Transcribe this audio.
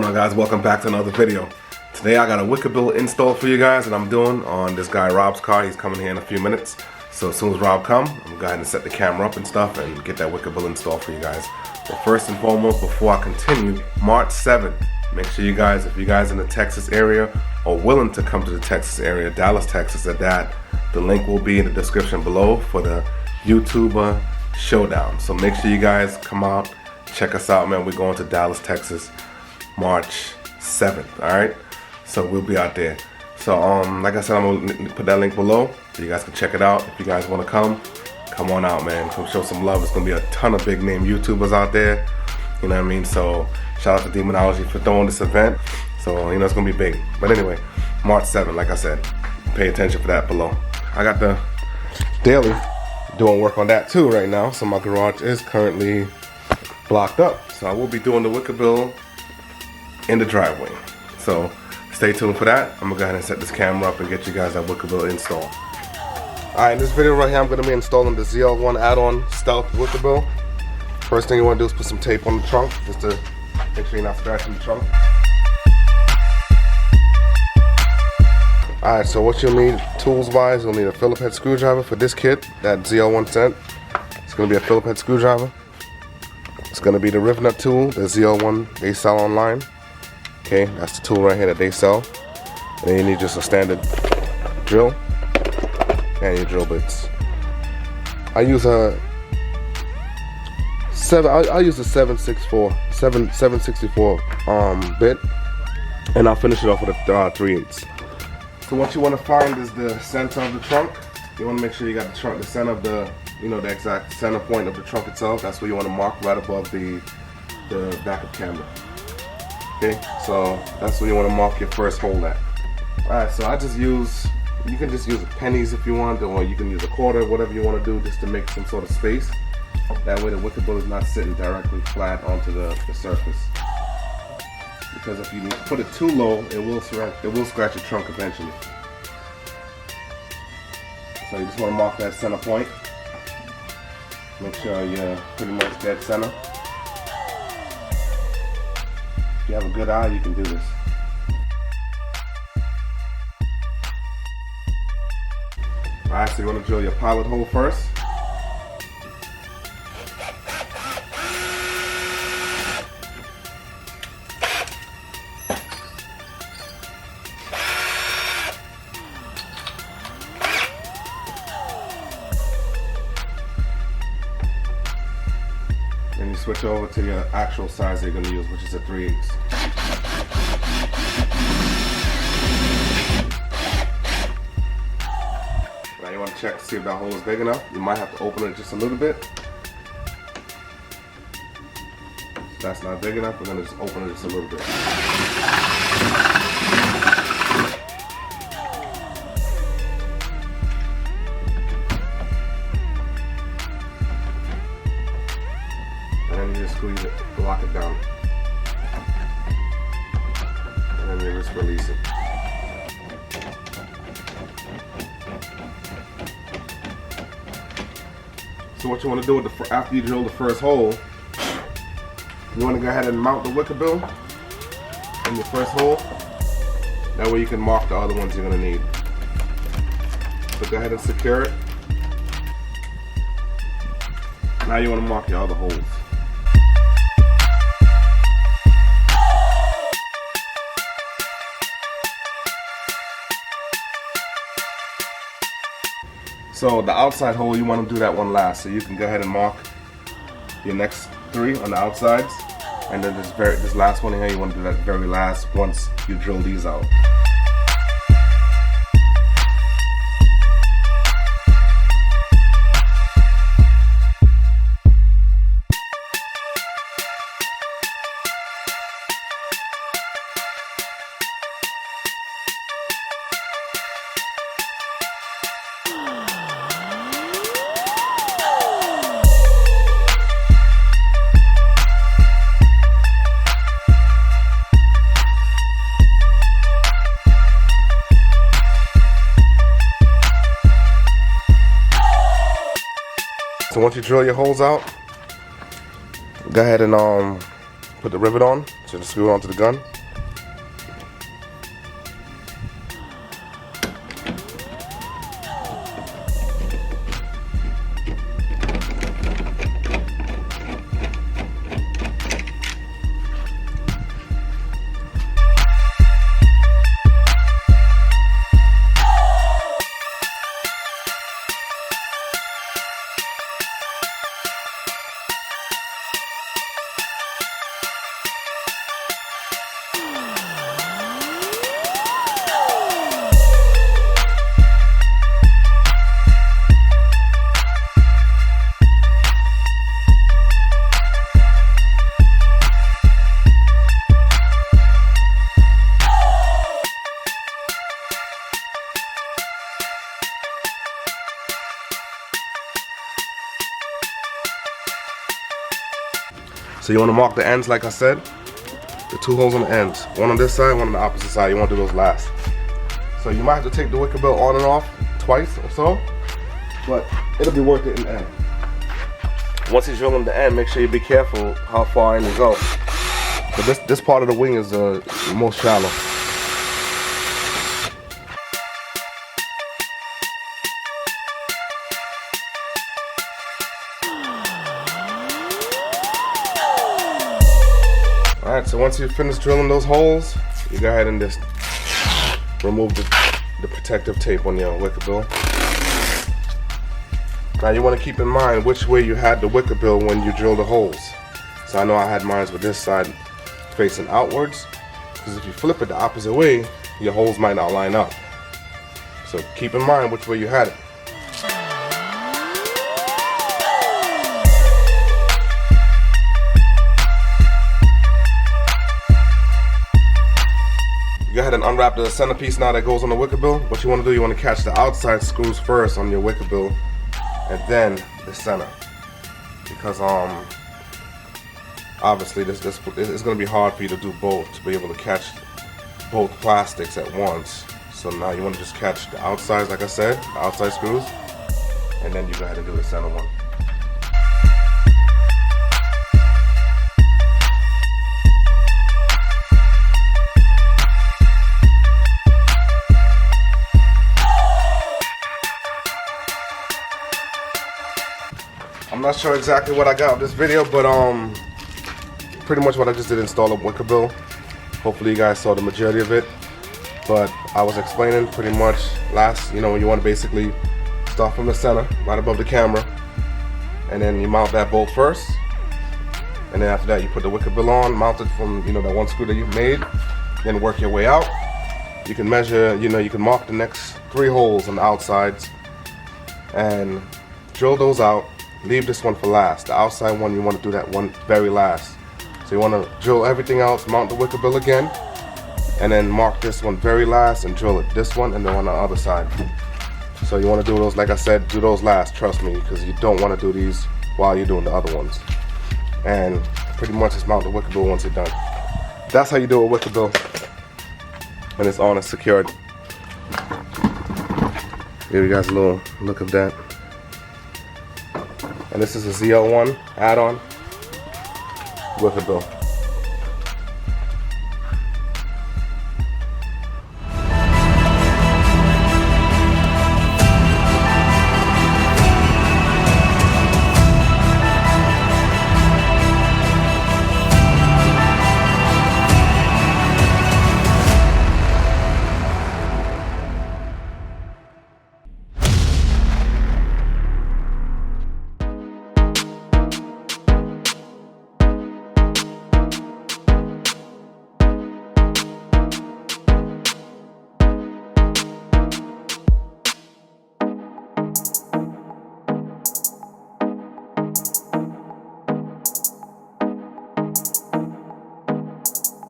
going on, guys? Welcome back to another video. Today I got a wickerbill install for you guys that I'm doing on this guy Rob's car. He's coming here in a few minutes. So as soon as Rob comes, I'm going to go ahead and set the camera up and stuff and get that wickerbill installed for you guys. But first and foremost, before I continue, March 7th, make sure you guys, if you guys in the Texas area are willing to come to the Texas area, Dallas, Texas at that, the link will be in the description below for the YouTuber Showdown. So make sure you guys come out, check us out, man. We're going to Dallas, Texas, March 7th, alright? So we'll be out there. So like I said, I'm gonna put that link below so you guys can check it out. If you guys want to come on out, man. Come show some love. It's gonna be a ton of big name YouTubers out there. You know what I mean? So shout out to Demonology for throwing this event. So you know it's gonna be big. But anyway, March 7th, like I said, pay attention for that below. I got the daily doing work on that too right now. So my garage is currently blocked up. So I will be doing the wickerbill in the driveway. So stay tuned for that. I'm gonna go ahead and set this camera up and get you guys that wickerbill installed. Alright, in this video right here, I'm gonna be installing the ZL1 add-on stealth wickerbill. First thing you wanna do is put some tape on the trunk, just to make sure you're not scratching the trunk. Alright, so what you'll need tools-wise, you'll need a Phillips head screwdriver for this kit that ZL1 sent. It's gonna be a Phillips head screwdriver. It's gonna be the rivet nut tool, the ZL1 they sell online. Okay, that's the tool right here that they sell. And then you need just a standard drill and your drill bits. I use a 764 bit, and I'll finish it off with a 3/8. So what you want to find is the center of the trunk. You want to make sure you got the center of the, the exact center point of the trunk itself. That's where you want to mark, right above the backup camera. Okay, so that's where you want to mark your first hole at. Alright, so you can just use pennies if you want, or you can use a quarter, whatever you want to do, just to make some sort of space. That way the wickerbill is not sitting directly flat onto the surface. Because if you put it too low, it will scratch your trunk eventually. So you just want to mark that center point. Make sure you're pretty much dead center. If you have a good eye, you can do this. Alright, so you want to drill your pilot hole first. Then you switch over to your actual size you're going to use, which is a 3/8. Now you want to check to see if that hole is big enough. You might have to open it just a little bit. If that's not big enough, we're going to just open it just a little bit. And then you just squeeze it, lock it down. And then you just release it. So what you want to do with after you drill the first hole, you want to go ahead and mount the wickerbill in your first hole. That way you can mark the other ones you're going to need. So go ahead and secure it. Now you want to mark your other holes. So the outside hole, you want to do that one last. So you can go ahead and mark your next 3 on the outsides. And then this last one here, you want to do that very last once you drill these out. So once you drill your holes out, go ahead and put the rivet on, so just screw it onto the gun. So you want to mark the ends like I said. The 2 holes on the ends. One on this side, one on the opposite side. You want to do those last. So you might have to take the wicker bill on and off twice or so. But it'll be worth it in the end. Once you drill in the end, make sure you be careful how far in you go. But this part of the wing is the most shallow. Alright, so once you finish drilling those holes, you go ahead and just remove the protective tape on your wicker bill. Now you want to keep in mind which way you had the wicker bill when you drill the holes. So I know I had mine with this side facing outwards, because if you flip it the opposite way, your holes might not line up. So keep in mind which way you had it. Go ahead and unwrap the centerpiece now that goes on the wicker bill. What you want to do, you want to catch the outside screws first on your wicker bill, and then the center, because obviously this it's going to be hard for you to do both, to be able to catch both plastics at once. So now you want to just catch the outsides, like I said, the outside screws, and then you go ahead and do the center one. I'm not sure exactly what I got with this video, but pretty much what I just did, install a wicker bill. Hopefully you guys saw the majority of it. But I was explaining pretty much last, you want to basically start from the center, right above the camera, and then you mount that bolt first, and then after that you put the wicker bill on, mount it from that one screw that you made, then work your way out. You can measure, you can mark the next 3 holes on the outsides and drill those out. Leave this one for last. The outside one, you want to do that one very last. So you want to drill everything else, mount the wicker bill again, and then mark this one very last and drill it. This one and then on the other side. So you want to do those, like I said, do those last, trust me, because you don't want to do these while you're doing the other ones. And pretty much just mount the wicker bill once you're done. That's how you do a wicker bill when it's on and secured. Give you guys a little look of that. And this is a ZL1 add-on wicker bill.